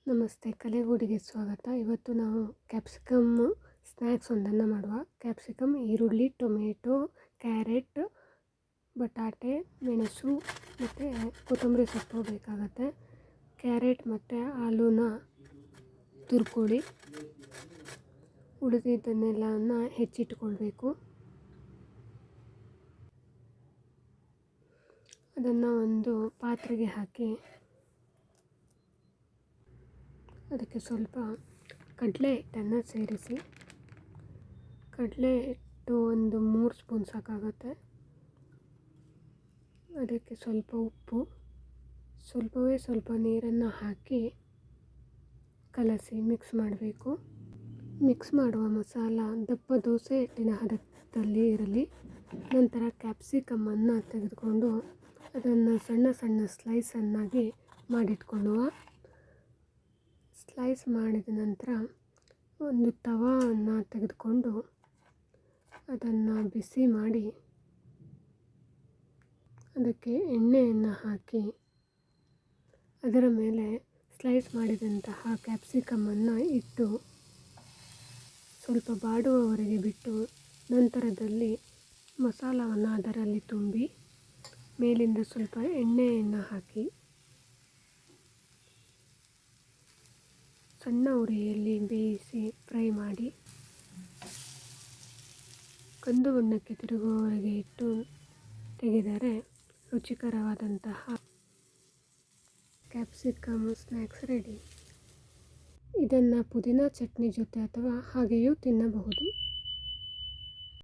ನಮಸ್ತೆ, ಕಲೆಗೂಡಿಗೆ ಸ್ವಾಗತ. ಇವತ್ತು ನಾವು ಕ್ಯಾಪ್ಸಿಕಮ್ ಸ್ನ್ಯಾಕ್ಸ್ ಒಂದನ್ನು ಮಾಡುವ. ಕ್ಯಾಪ್ಸಿಕಮ್, ಈರುಳ್ಳಿ, ಟೊಮೆಟೊ, ಕ್ಯಾರೆಟ್, ಬಟಾಟೆ, ಮೆಣಸು ಮತ್ತು ಕೊತ್ತಂಬರಿ ಸೊಪ್ಪು ಬೇಕಾಗತ್ತೆ. ಕ್ಯಾರೆಟ್ ಮತ್ತು ಆಲೂನ ತುರ್ಕೊಳ್ಳಿ. ಉಳಿದಿದ್ದನ್ನೆಲ್ಲವನ್ನು ಹೆಚ್ಚಿಟ್ಕೊಳ್ಬೇಕು. ಅದನ್ನು ಒಂದು ಪಾತ್ರೆಗೆ ಹಾಕಿ ಅದಕ್ಕೆ ಸ್ವಲ್ಪ ಕಡಲೆ ಹಿಟ್ಟನ್ನು ಸೇರಿಸಿ. ಕಡಲೆ ಹಿಟ್ಟು ಒಂದು 3 ಸ್ಪೂನ್ ಸಾಕಾಗುತ್ತೆ. ಅದಕ್ಕೆ ಸ್ವಲ್ಪ ಉಪ್ಪು, ಸ್ವಲ್ಪವೇ ಸ್ವಲ್ಪ ನೀರನ್ನು ಹಾಕಿ ಕಲಸಿ ಮಿಕ್ಸ್ ಮಾಡಬೇಕು. ಮಿಕ್ಸ್ ಮಾಡುವ ಮಸಾಲ ದಪ್ಪ ದೋಸೆ ಹಿಟ್ಟಿನ ಹದದಲ್ಲಿ ಇರಲಿ. ನಂತರ ಕ್ಯಾಪ್ಸಿಕಮ್ಮನ್ನು ತೆಗೆದುಕೊಂಡು ಅದನ್ನು ಸಣ್ಣ ಸಣ್ಣ ಸ್ಲೈಸನ್ನಾಗಿ ಮಾಡಿಟ್ಕೊಳ್ಳುವ. ಸ್ಲೈಸ್ ಮಾಡಿದ ನಂತರ ಒಂದು ತವಾವನ್ನು ತೆಗೆದುಕೊಂಡು ಅದನ್ನು ಬಿಸಿ ಮಾಡಿ ಅದಕ್ಕೆ ಎಣ್ಣೆಯನ್ನು ಹಾಕಿ ಅದರ ಮೇಲೆ ಸ್ಲೈಸ್ ಮಾಡಿದಂತಹ ಕ್ಯಾಪ್ಸಿಕಮ್ಮನ್ನು ಇಟ್ಟು ಸ್ವಲ್ಪ ಬಾಡುವವರೆಗೆ ಬಿಟ್ಟು ನಂತರದಲ್ಲಿ ಮಸಾಲವನ್ನು ಅದರಲ್ಲಿ ತುಂಬಿ ಮೇಲಿಂದ ಸ್ವಲ್ಪ ಎಣ್ಣೆಯನ್ನು ಹಾಕಿ ಸಣ್ಣ ಉರಿಯಲ್ಲಿ ಬೇಯಿಸಿ ಫ್ರೈ ಮಾಡಿ ಕಂದು ಬಣ್ಣಕ್ಕೆ ತಿರುಗುವವರೆಗೆ ಇಟ್ಟು ತೆಗೆದರೆ ರುಚಿಕರವಾದಂತಹ ಕ್ಯಾಪ್ಸಿಕಮ್ ಸ್ನ್ಯಾಕ್ಸ್ ರೆಡಿ. ಇದನ್ನು ಪುದೀನ ಚಟ್ನಿ ಜೊತೆ ಅಥವಾ ಹಾಗೆಯೂ ತಿನ್ನಬಹುದು.